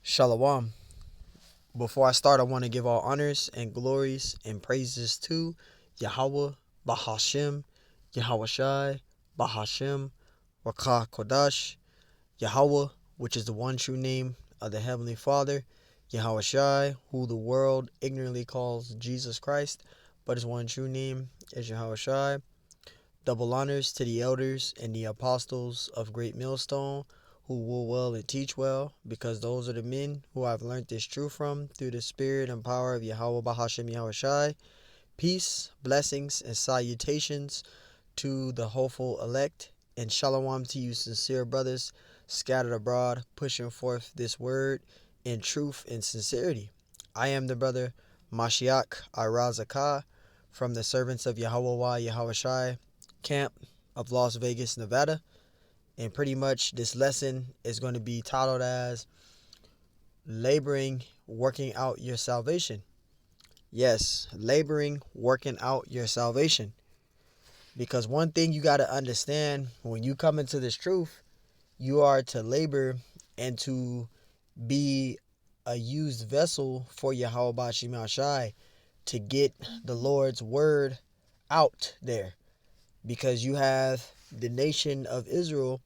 Shalom. Before I start, I want to give all honors and glories and praises to Yahweh, Bahashem, Yahweh Shai, Bahashem, Rakah Kodash, Yahweh, which is the one true name of the Heavenly Father, Yahweh Shai, who the world ignorantly calls Jesus Christ, but his one true name is Yahweh Shai. Double honors to the elders and the apostles of Great Millstone who will well and teach well, because those are the men who I've learned this truth from through the spirit and power of Yahweh Bahashem Yahweh Shai. Peace, blessings, and salutations to the hopeful elect, and shalom to you sincere brothers scattered abroad, pushing forth this word in truth and sincerity. I am the brother Mashiach Irazakah from the servants of Yahweh Yahweh Shai camp of Las Vegas, Nevada. And pretty much this lesson is going to be titled as Laboring, Working Out Your Salvation. Yes, laboring, working out your salvation. Because one thing you got to understand, when you come into this truth, you are to labor and to be a used vessel for Yahweh Bashim Shai to get the Lord's word out there. Because you have the nation of Israel,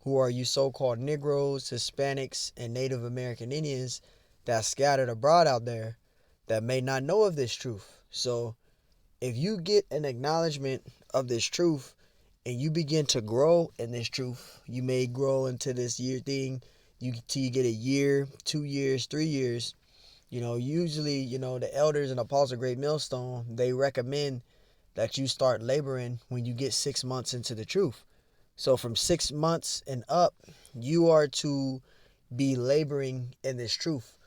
who are you so-called Negroes, Hispanics, and Native American Indians that scattered abroad out there that may not know of this truth. So if you get an acknowledgement of this truth and you begin to grow in this truth, you may grow into this year thing, till you get a year, 2 years, 3 years. Usually, the elders and apostles of Great Millstone, they recommend that you start laboring when you get 6 months into the truth. So from 6 months and up, you are to be laboring in this truth,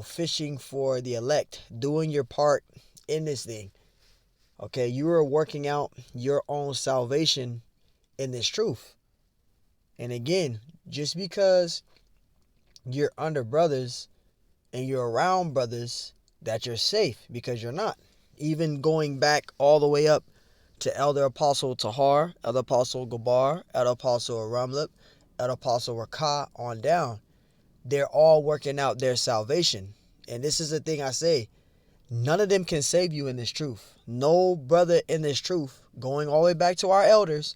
fishing for the elect, doing your part in this thing. Okay, you are working out your own salvation in this truth. And again, just because you're under brothers and you're around brothers, that you're safe, because you're not. Even going back all the way up to Elder Apostle Tahar, Elder Apostle Gabar, Elder Apostle Ramlip, Elder Apostle Rakah on down. They're all working out their salvation. And this is the thing I say. None of them can save you in this truth. No brother in this truth, going all the way back to our elders,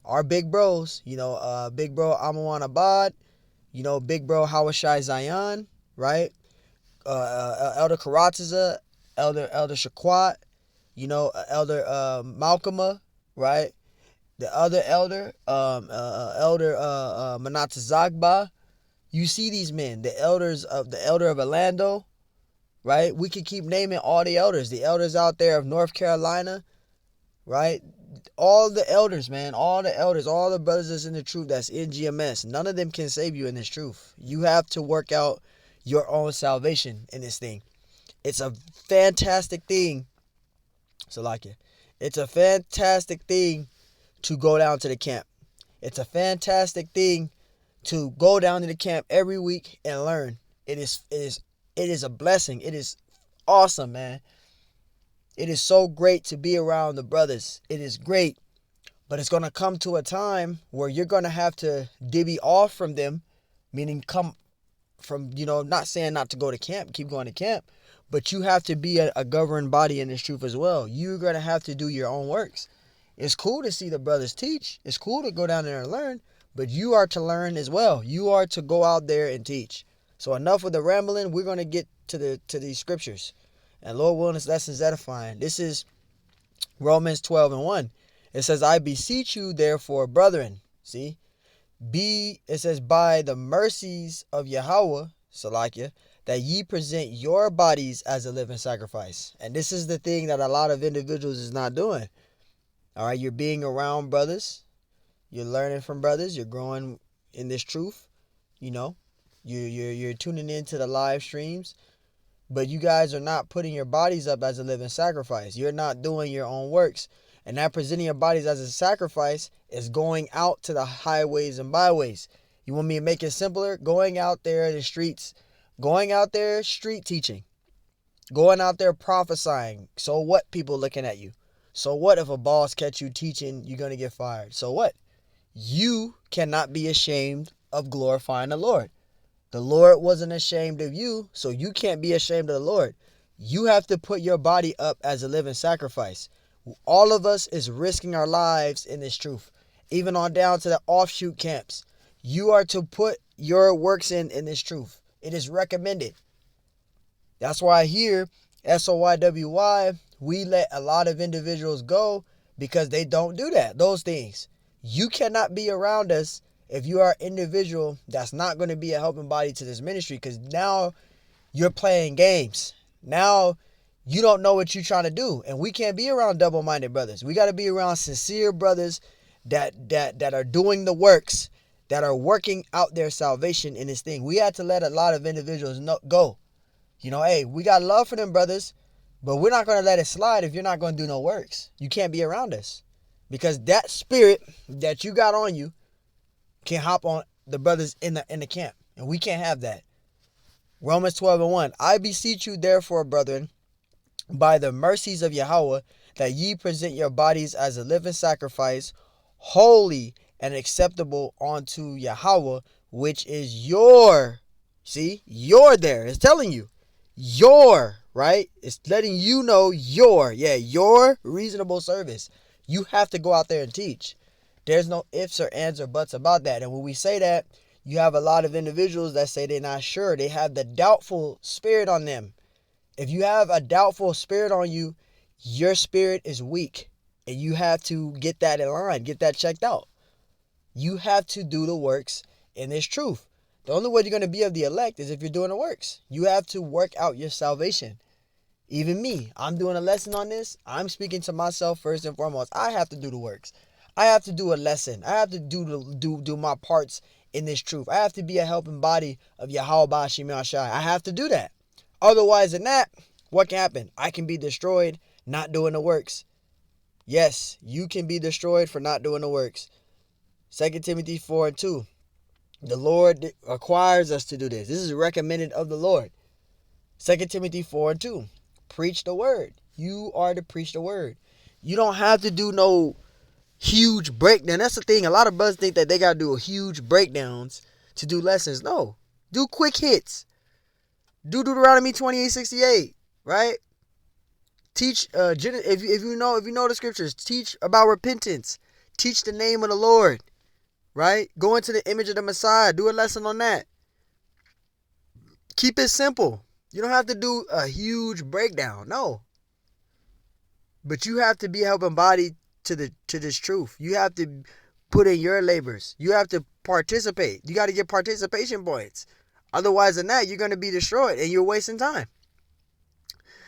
our big bros, big bro Amawan Abad, big bro Hawashai Zion, right? Elder Karatiza, Elder Shaquat, Elder Malcolma, right? The other elder, Elder Manata Zagba. You see these men, the elder of Orlando, right? We could keep naming all the elders out there of North Carolina, right? All the elders, man, all the brothers that's in the truth, that's in GMS. None of them can save you in this truth. You have to work out your own salvation in this thing. It's a fantastic thing. It's a fantastic thing to go down to the camp. It's a fantastic thing to go down to the camp every week and learn. It is a blessing. It is awesome, man. It is so great to be around the brothers. It is great. But it's going to come to a time where you're going to have to divvy off from them, meaning come from, not saying not to go to camp, keep going to camp, but you have to be a governed body in this truth as well. You're going to have to do your own works. It's cool to see the brothers teach. It's cool to go down there and learn, but you are to learn as well. You are to go out there and teach. So enough with the rambling. We're going to get to these scriptures. And Lord willing, this lesson is edifying. This is Romans 12:1. It says, I beseech you, therefore, brethren. See? It says, by the mercies of Yahweh, Salakia, that ye present your bodies as a living sacrifice. And this is the thing that a lot of individuals is not doing. All right, you're being around brothers. You're learning from brothers. You're growing in this truth. You're tuning into the live streams. But you guys are not putting your bodies up as a living sacrifice. You're not doing your own works. And that presenting your bodies as a sacrifice is going out to the highways and byways. You want me to make it simpler? Going out there in the streets. Going out there street teaching. Going out there prophesying. So what, people looking at you? So what if a boss catch you teaching, you're going to get fired? So what? You cannot be ashamed of glorifying the Lord. The Lord wasn't ashamed of you, so you can't be ashamed of the Lord. You have to put your body up as a living sacrifice. All of us is risking our lives in this truth, even on down to the offshoot camps. You are to put your works in this truth. It is recommended. That's why here, SOYWY, we let a lot of individuals go because they don't do that, those things. You cannot be around us if you are an individual that's not going to be a helping body to this ministry, because now you're playing games. Now you don't know what you're trying to do. And we can't be around double-minded brothers. We got to be around sincere brothers that are doing the works, that are working out their salvation in this thing. We had to let a lot of individuals go. You know, hey, we got love for them brothers, but we're not going to let it slide if you're not going to do no works. You can't be around us, because that spirit that you got on you can hop on the brothers in the camp, and we can't have that. Romans 12:1. I beseech you therefore, brethren, by the mercies of Yahweh, that ye present your bodies as a living sacrifice, holy and acceptable unto Yahweh, which is your, see, your there. It's telling you, your, right? It's letting you know your reasonable service. You have to go out there and teach. There's no ifs or ands or buts about that. And when we say that, you have a lot of individuals that say they're not sure. They have the doubtful spirit on them. If you have a doubtful spirit on you, your spirit is weak. And you have to get that in line, get that checked out. You have to do the works in this truth. The only way you're going to be of the elect is if you're doing the works. You have to work out your salvation. Even me, I'm doing a lesson on this. I'm speaking to myself first and foremost. I have to do the works. I have to do a lesson. I have to do my parts in this truth. I have to be a helping body of Yahweh Ba'ashim Yashai. I have to do that. Otherwise than that, what can happen? I can be destroyed not doing the works. Yes, you can be destroyed for not doing the works. 2 Timothy 4:2. The Lord requires us to do this. This is recommended of the Lord. 2 Timothy 4:2. Preach the word. You are to preach the word. You don't have to do no huge breakdown. That's the thing. A lot of brothers think that they got to do huge breakdowns to do lessons. No. Do quick hits. Do Deuteronomy 28:68, right? Teach if you know the scriptures, teach about repentance. Teach the name of the Lord. Right? Go into the image of the Messiah. Do a lesson on that. Keep it simple. You don't have to do a huge breakdown. No. But you have to be a helping body to this truth. You have to put in your labors. You have to participate. You got to get participation points. Otherwise than that, you're going to be destroyed and you're wasting time.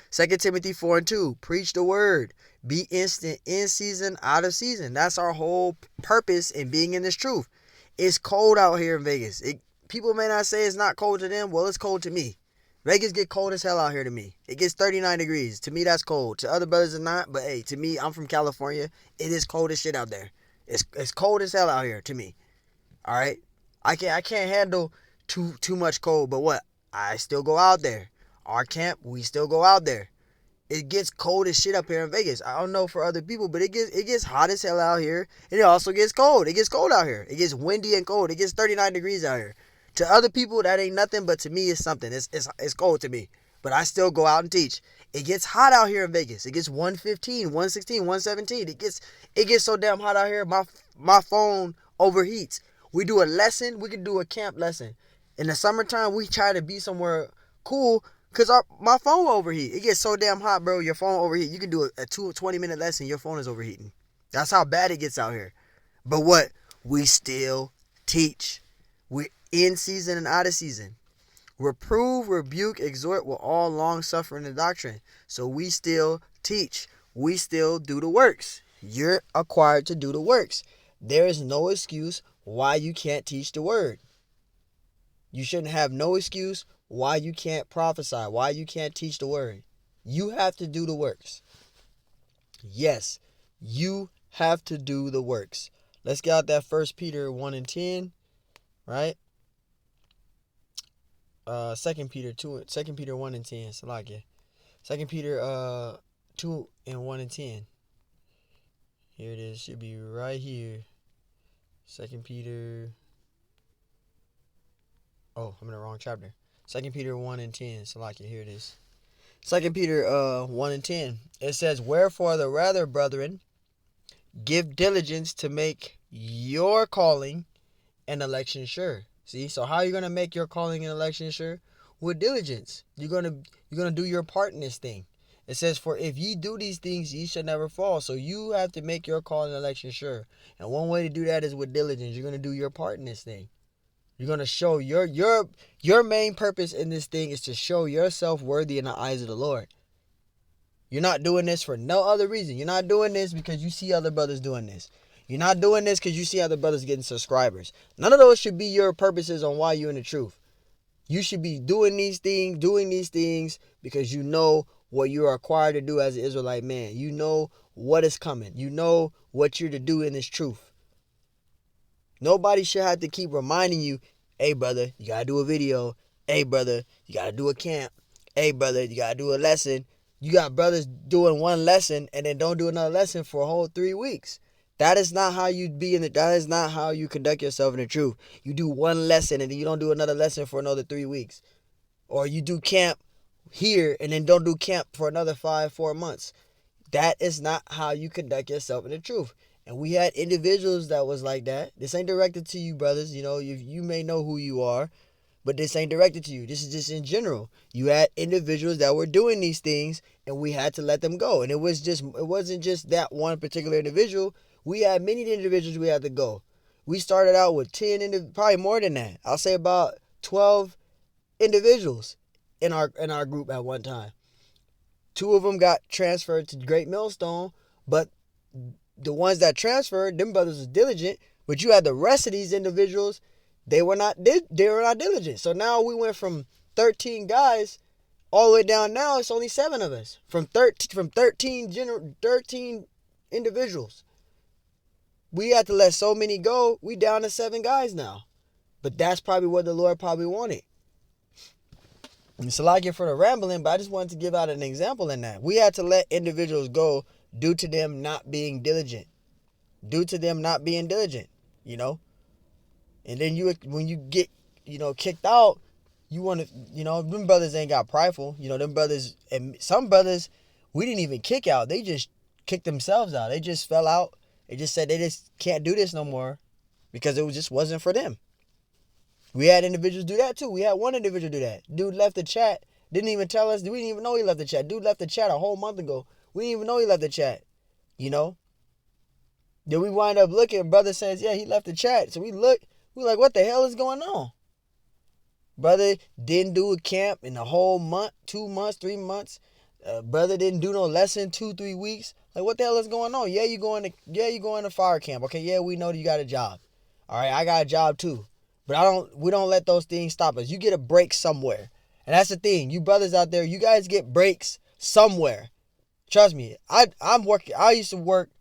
2 Timothy 4:2. Preach the word. Be instant, in season, out of season. That's our whole purpose in being in this truth. It's cold out here in Vegas. People may not say it's not cold to them. Well, it's cold to me. Vegas get cold as hell out here to me. It gets 39 degrees. To me, that's cold. To other brothers, it's not. But hey, to me, I'm from California. It is cold as shit out there. It's cold as hell out here to me. All right? I can't handle too much cold. But what? I still go out there. Our camp, we still go out there. It gets cold as shit up here in Vegas. I don't know for other people, but it gets hot as hell out here. And it also gets cold. It gets cold out here. It gets windy and cold. It gets 39 degrees out here. To other people, that ain't nothing, but to me, it's something. It's cold to me. But I still go out and teach. It gets hot out here in Vegas. It gets 115, 116, 117. It gets so damn hot out here, my phone overheats. We do a lesson. We can do a camp lesson. In the summertime, we try to be somewhere cool. Because my phone will overheat. It gets so damn hot, bro. Your phone overheat. You can do a 20-minute lesson. Your phone is overheating. That's how bad it gets out here. But what? We still teach. We're in season and out of season. Reprove, rebuke, exhort with all long suffering and doctrine. So we still teach. We still do the works. You're required to do the works. There is no excuse why you can't teach the word. You shouldn't have no excuse why you can't prophesy, why you can't teach the word. You have to do the works. Yes, you have to do the works. Let's get out that 1 Peter 1:10, right? 2 Peter 1:10, Salakia. 2 Peter 2:1-10. Here it is, should be right here. 2 Peter Oh, I'm in the wrong chapter. 2 Peter 1 and 10. So like, here it is. 2 Peter 1 and 10. It says, wherefore the rather, brethren, give diligence to make your calling and election sure. See, so how are you gonna make your calling and election sure? With diligence. You're gonna do your part in this thing. It says, for if ye do these things, ye shall never fall. So you have to make your calling and election sure. And one way to do that is with diligence. You're gonna do your part in this thing. You're gonna show your main purpose in this thing is to show yourself worthy in the eyes of the Lord. You're not doing this for no other reason. You're not doing this because you see other brothers doing this. You're not doing this because you see other brothers getting subscribers. None of those should be your purposes on why you're in the truth. You should be doing these things because you know what you are required to do as an Israelite man. You know what is coming. You know what you're to do in this truth. Nobody should have to keep reminding you, hey, brother, you got to do a video. Hey, brother, you got to do a camp. Hey, brother, you got to do a lesson. You got brothers doing one lesson and then don't do another lesson for a whole 3 weeks. That is not how you that is not how you conduct yourself in the truth. You do one lesson and then you don't do another lesson for another 3 weeks. Or you do camp here and then don't do camp for another 4 months. That is not how you conduct yourself in the truth. And we had individuals that was like that. This ain't directed to you, brothers. You know, you may know who you are, but this ain't directed to you. This is just in general. You had individuals that were doing these things, and we had to let them go. And it wasn't just that one particular individual. We had many individuals we had to go. We started out with 10, probably more than that. I'll say about 12 individuals in our group at one time. 2 of them got transferred to Great Millstone, but the ones that transferred, them brothers was diligent. But you had the rest of these individuals, they were not diligent. So now we went from 13 guys all the way down. Now it's only 7 of us from 13 individuals. We had to let so many go. We down to 7 guys now. But that's probably what the Lord probably wanted. It's like it for the rambling, but I just wanted to give out an example in that. We had to let individuals go due to them not being diligent. You know? And then when you get, kicked out, you want to, them brothers ain't got prideful. Them brothers, and some brothers, we didn't even kick out. They just kicked themselves out. They just fell out. They just said they just can't do this no more because it just wasn't for them. We had individuals do that too. We had one individual do that. Dude left the chat. Didn't even tell us. We didn't even know he left the chat. Dude left the chat a whole month ago. We didn't even know he left the chat. Then we wind up looking. Brother says, yeah, he left the chat. So we look. We're like, what the hell is going on? Brother didn't do a camp in a whole month, 2 months, 3 months. Brother didn't do no lesson 2-3 weeks. Like, what the hell is going on? Yeah, you going to fire camp. Okay, yeah, we know that you got a job. All right, I got a job too. But we don't let those things stop us. You get a break somewhere. And that's the thing. You brothers out there, you guys get breaks somewhere. Trust me. I used to work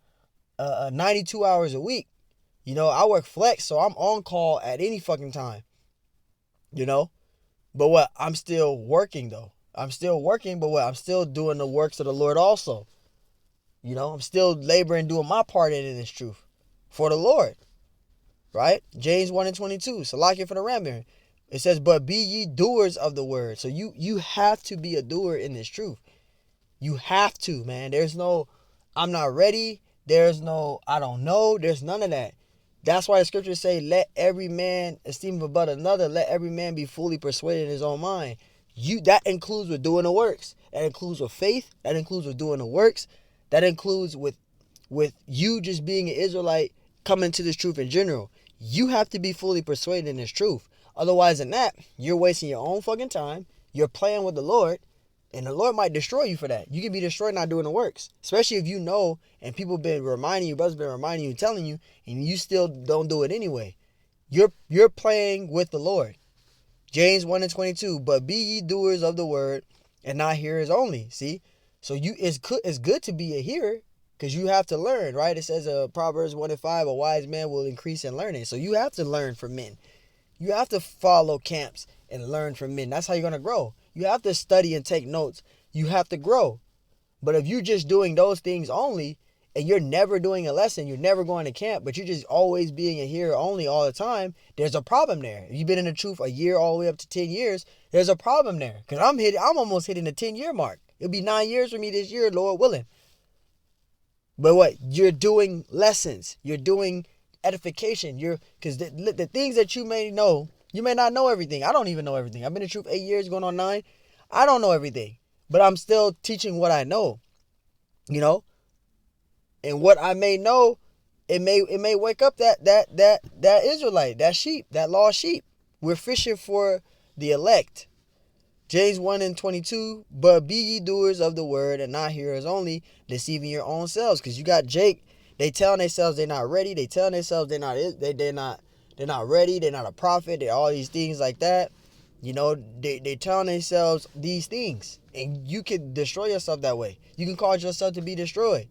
92 hours a week. I work flex, so I'm on call at any fucking time. But what? I'm still working though. I'm still working, but what? I'm still doing the works of the Lord also. I'm still laboring, doing my part in this truth for the Lord. Right? James 1 and 22. Salakia for the rambling. It says, but be ye doers of the word. So you have to be a doer in this truth. You have to, man. There's no, I'm not ready. There's no, I don't know. There's none of that. That's why the scriptures say, let every man esteem above another. Let every man be fully persuaded in his own mind. That includes with doing the works. That includes with faith. That includes with doing the works. That includes with you just being an Israelite coming to this truth in general. You have to be fully persuaded in this truth. Otherwise than that, you're wasting your own fucking time. You're playing with the Lord. And the Lord might destroy you for that. You can be destroyed not doing the works. Especially if you know and people been reminding you, brothers been reminding you, telling you, and you still don't do it anyway. You're playing with the Lord. James 1 and 22. But be ye doers of the word and not hearers only. See? So it's good to be a hearer because you have to learn, right? It says Proverbs 1 and 5, a wise man will increase in learning. So you have to learn from men. You have to follow camps and learn from men. That's how you're going to grow. You have to study and take notes. You have to grow. But if you're just doing those things only and you're never doing a lesson, you're never going to camp, but you're just always being a hearer only all the time, there's a problem there. If you've been in the truth a year all the way up to 10 years, there's a problem there. Because I'm almost hitting the 10-year mark. It'll be 9 years for me this year, Lord willing. But what? You're doing lessons. You're doing edification. Because the things that you may know, you may not know everything. I don't even know everything. I've been in the truth 8 years, going on 9. I don't know everything. But I'm still teaching what I know. You know? And what I may know, it may wake up that Israelite, that sheep, that lost sheep. We're fishing for the elect. James 1:22, but be ye doers of the word and not hearers only, deceiving your own selves. Because you got Jake, they telling themselves they're not ready. They telling themselves they're not ready. They're not a prophet. They're all these things like that. You know, they telling themselves these things, and you can destroy yourself that way. You can cause yourself to be destroyed.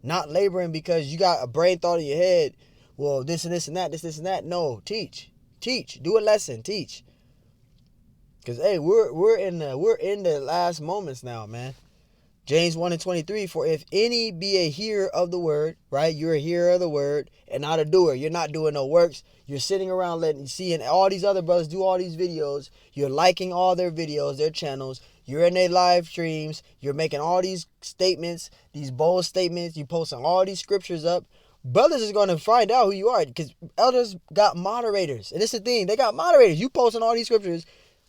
Not laboring because you got a brain thought in your head. Well, this and this and that, this and that. No, teach, do a lesson, teach. Cause hey, we're in the last moments now, man. James 1:23. For if any be a hearer of the word, right? You're a hearer of the word and not a doer. You're not doing no works. You're sitting around seeing all these other brothers do all these videos. You're liking all their videos, their channels. You're in their live streams. You're making all these statements, these bold statements. You're posting all these scriptures up. Brothers is going to find out who you are because elders got moderators. And it's the thing. They got moderators. You posting all these scriptures.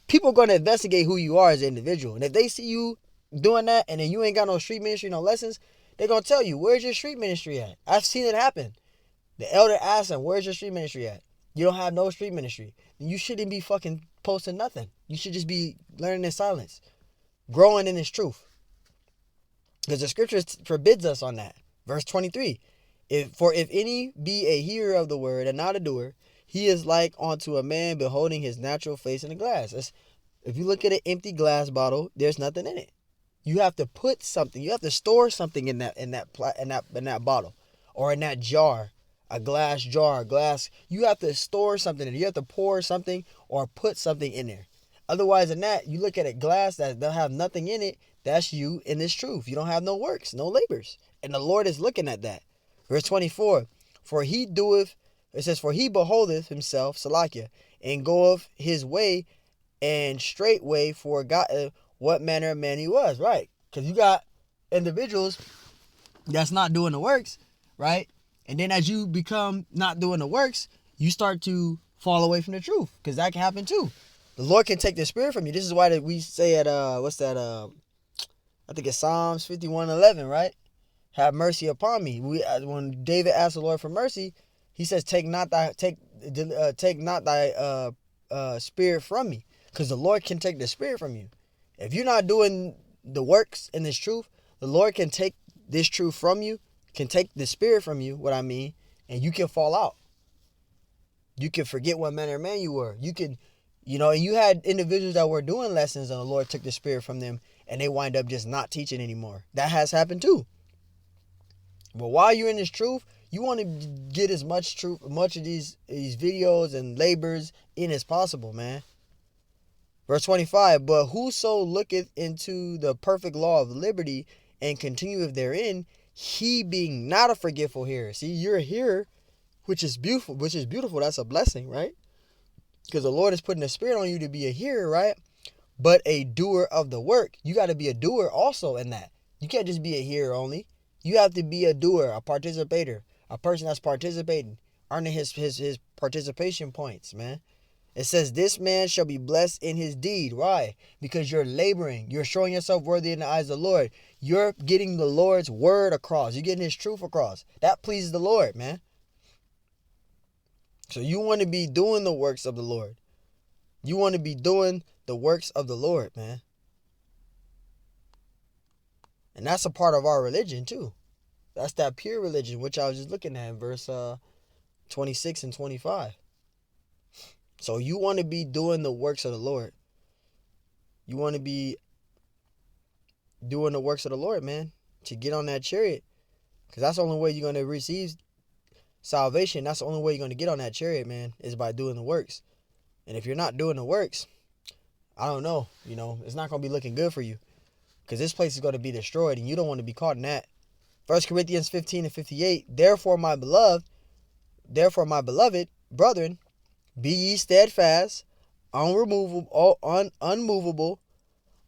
People are going to investigate who you are as an individual. And if they see you doing that and then you ain't got no street ministry, no lessons, they're going to tell you, where's your street ministry at? I've seen it happen. The elder asks them, where's your street ministry at? You don't have no street ministry. You shouldn't be fucking posting nothing. You should just be learning in silence. Growing in this truth. Because the scripture forbids us on that. Verse 23. For if any be a hearer of the word and not a doer, he is like unto a man beholding his natural face in a glass. If you look at an empty glass bottle, there's nothing in it. You have to put something. You have to store something in that bottle, or in that jar, a glass jar, glass. You have to store something in it. You have to pour something or put something in there. Otherwise than that, you look at a glass that they'll have nothing in it. That's you in this truth. You don't have no works, no labors, and the Lord is looking at that. Verse 24. For he beholdeth himself, Salakia, and goeth his way, and straightway forgot what manner of man he was, right? Because you got individuals that's not doing the works, right? And then as you become not doing the works, you start to fall away from the truth, because that can happen too. The Lord can take the spirit from you. This is why we say at, I think it's Psalms 51:11, right? Have mercy upon me. When David asked the Lord for mercy, he says, take not thy spirit from me. Because the Lord can take the spirit from you. If you're not doing the works in this truth, the Lord can take this truth from you, can take the spirit from you, what I mean, and you can fall out. You can forget what manner of man you were. You can, and you had individuals that were doing lessons and the Lord took the spirit from them and they wind up just not teaching anymore. That has happened too. But while you're in this truth, you want to get as much of these videos and labors in as possible, man. Verse 25, but whoso looketh into the perfect law of liberty and continueth therein, he being not a forgetful hearer. See, you're a hearer, which is beautiful. That's a blessing, right? Because the Lord is putting the spirit on you to be a hearer, right? But a doer of the work. You got to be a doer also in that. You can't just be a hearer only. You have to be a doer, a participator, a person that's participating, earning his participation points, man. It says, this man shall be blessed in his deed. Why? Because you're laboring. You're showing yourself worthy in the eyes of the Lord. You're getting the Lord's word across. You're getting his truth across. That pleases the Lord, man. So you want to be doing the works of the Lord. You want to be doing the works of the Lord, man. And that's a part of our religion too. That's that pure religion, which I was just looking at in verse 26 and 25. So you want to be doing the works of the Lord. You want to be doing the works of the Lord, man, to get on that chariot. Because that's the only way you're going to receive salvation. That's the only way you're going to get on that chariot, man, is by doing the works. And if you're not doing the works, I don't know, it's not going to be looking good for you. Because this place is going to be destroyed and you don't want to be caught in that. 1 Corinthians 15:58, therefore my beloved brethren, be ye steadfast, unmovable,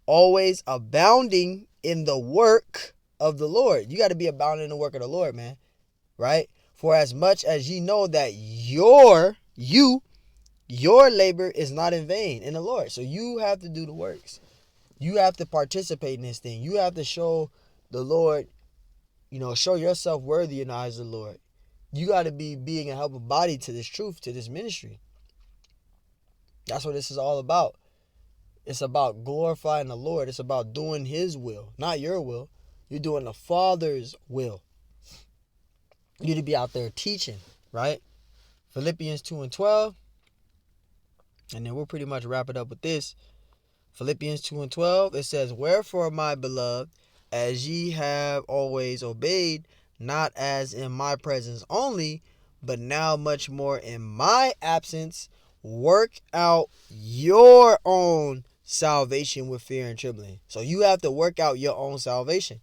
always abounding in the work of the Lord. You got to be abounding in the work of the Lord, man. Right? For as much as ye know that your labor is not in vain in the Lord. So you have to do the works. You have to participate in this thing. You have to show the Lord, show yourself worthy in the eyes of the Lord. You got to be being a helping body to this truth, to this ministry. That's what this is all about. It's about glorifying the Lord. It's about doing His will, not your will. You're doing the Father's will. You need to be out there teaching, right? Philippians 2:12. And then we'll pretty much wrap it up with this. Philippians 2:12. It says, wherefore, my beloved, as ye have always obeyed, not as in my presence only, but now much more in my absence, work out your own salvation with fear and trembling. So you have to work out your own salvation.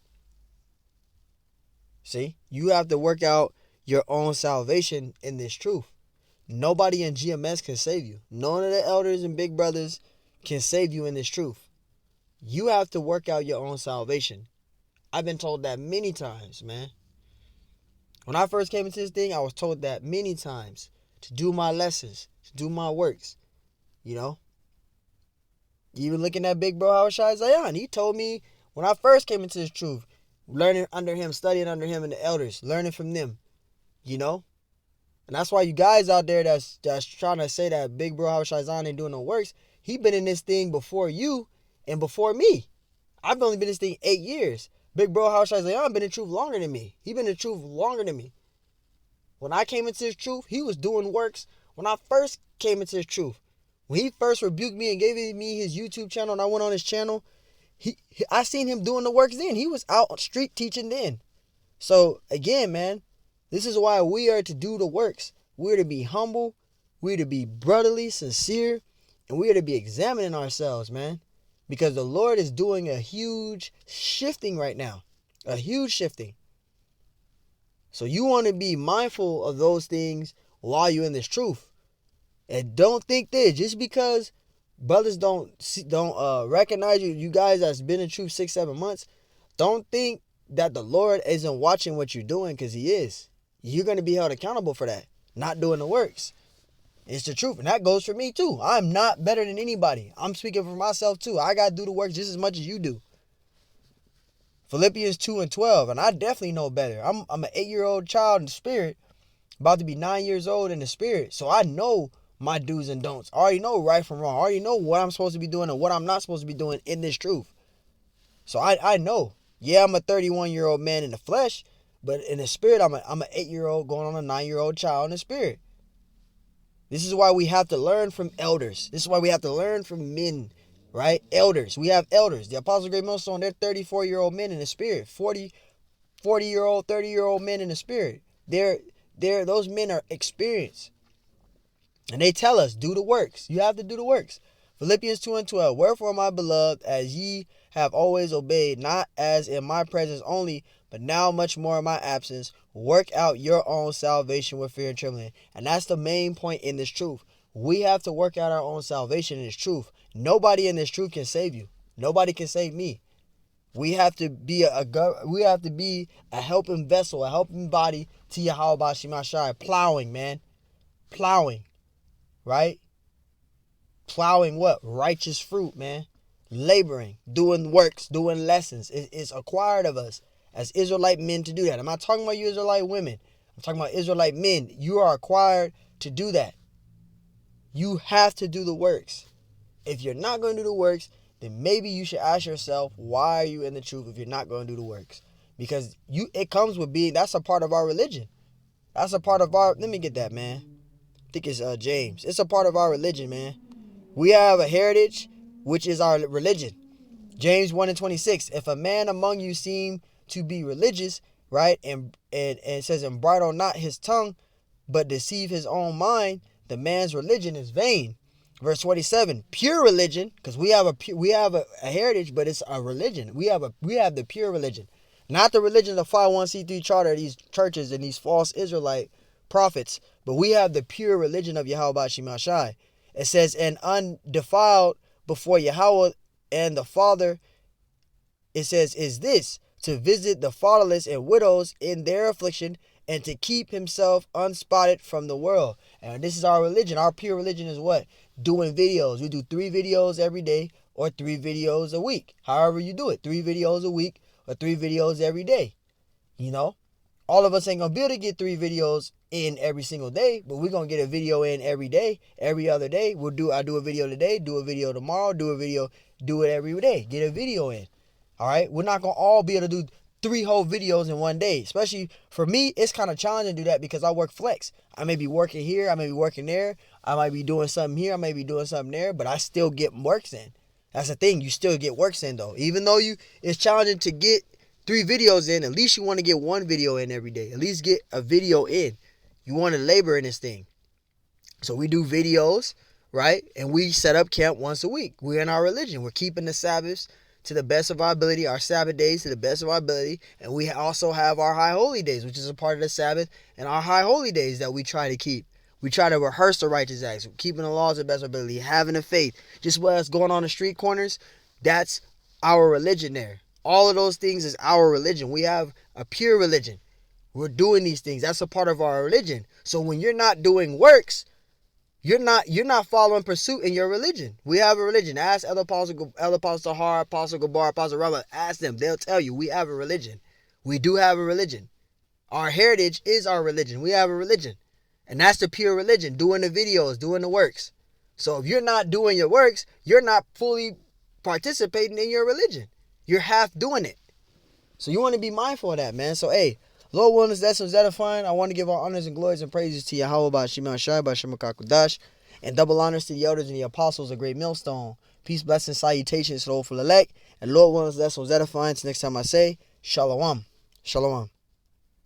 See, you have to work out your own salvation in this truth. Nobody in GMS can save you. None of the elders and big brothers can save you in this truth. You have to work out your own salvation. I've been told that many times, man. When I first came into this thing, I was told that many times to do my lessons, to do my works. Even looking at big bro Hawashai Zion, he told me when I first came into this truth, learning under him, studying under him and the elders, learning from them, And that's why you guys out there that's trying to say that big bro Hawashai Zion ain't doing no works, he been in this thing before you and before me. I've only been in this thing 8 years. Big bro Hawashai Zion been in truth longer than me. He been in truth longer than me. When I came into this truth, he was doing works when I first came into this truth. When he first rebuked me and gave me his YouTube channel and I went on his channel, I seen him doing the works then. He was out on street teaching then. So again, man, this is why we are to do the works. We're to be humble. We're to be brotherly, sincere, and we're to be examining ourselves, man. Because the Lord is doing a huge shifting right now. A huge shifting. So you want to be mindful of those things while you're in this truth. And don't think this. Just because brothers don't recognize you guys that's been in truth 6-7 months, don't think that the Lord isn't watching what you're doing, because He is. You're going to be held accountable for that. Not doing the works. It's the truth. And that goes for me too. I'm not better than anybody. I'm speaking for myself too. I got to do the works just as much as you do. Philippians 2:12. And I definitely know better. I'm an 8-year-old child in the spirit. About to be 9 years old in the spirit. So I know my do's and don'ts. I already know right from wrong. I already know what I'm supposed to be doing and what I'm not supposed to be doing in this truth. So I know. Yeah, I'm a 31-year-old man in the flesh. But in the spirit, I'm an 8-year-old going on a 9-year-old child in the spirit. This is why we have to learn from elders. This is why we have to learn from men, right? Elders. We have elders. The Apostle Great Millstone, they're 34-year-old men in the spirit. 40-year-old, 30-year-old men in the spirit. Those men are experienced. And they tell us, do the works. You have to do the works. Philippians 2:12. Wherefore, my beloved, as ye have always obeyed, not as in my presence only, but now much more in my absence, work out your own salvation with fear and trembling. And that's the main point in this truth. We have to work out our own salvation in this truth. Nobody in this truth can save you. Nobody can save me. We have to be a helping vessel, a helping body to Yahweh Bashimashai. Plowing, man. Plowing. Right? Plowing what? Righteous fruit, man. Laboring. Doing works. Doing lessons. It's acquired of us as Israelite men to do that. I'm not talking about you Israelite women. I'm talking about Israelite men. You are acquired to do that. You have to do the works. If you're not going to do the works, then maybe you should ask yourself, why are you in the truth if you're not going to do the works? Because it comes with being, that's a part of our religion. That's a part of our, let me get that, man. I think it's James. It's a part of our religion, man. We have a heritage, which is our religion. James 1:26. If a man among you seem to be religious, right, and it says, and bridle not his tongue, but deceive his own mind, the man's religion is vain. Verse 27. Pure religion, because we have a heritage, but it's a religion. We have the pure religion. Not the religion of the 501c3 charter of these churches and these false Israelite prophets, but we have the pure religion of Yahweh Shemashai. It says, and undefiled before Yahweh and the Father, it says, is this, to visit the fatherless and widows in their affliction, and to keep himself unspotted from the world. And this is our religion. Our pure religion is what? Doing videos. We do 3 videos every day or 3 videos a week. However you do it. 3 videos a week or 3 videos every day. You know? All of us ain't going to be able to get 3 videos in every single day, but we're going to get a video in every day, every other day. I do a video today, do a video tomorrow, do it every day. Get a video in. All right? We're not going to all be able to do 3 whole videos in one day. Especially for me, it's kind of challenging to do that because I work flex. I may be working here, I may be working there, I might be doing something here, I may be doing something there, but I still get works in. That's the thing, you still get works in though. Even though it's challenging to get 3 videos in, at least you want to get 1 video in every day. At least get a video in. You want to labor in this thing. So we do videos, right? And we set up camp once a week. We're in our religion. We're keeping the Sabbaths to the best of our ability, our Sabbath days to the best of our ability, and we also have our high holy days, which is a part of the Sabbath, and our high holy days that we try to keep. We try to rehearse the righteous acts, keeping the laws to the best of our ability, having the faith. Just what's going on the street corners, that's our religion there. All of those things is our religion. We have a pure religion. We're doing these things. That's a part of our religion. So when you're not doing works, you're not following pursuit in your religion. We have a religion. Ask Elder Apostle Tahar, Apostle Gabar, Apostle Rabba. Ask them. They'll tell you we have a religion. We do have a religion. Our heritage is our religion. We have a religion. And that's the pure religion. Doing the videos, doing the works. So if you're not doing your works, you're not fully participating in your religion. You're half doing it. So you want to be mindful of that, man. So, hey, Lord willing, that's some edifying. I want to give all honors and glories and praises to Yahweh by Shema Shai, by Shema Kakudash, and double honors to the elders and the apostles of Great Millstone. Peace, blessings, salutations to the full elect. And Lord willing, that's some edifying. Till next time I say, Shalom. Shalom.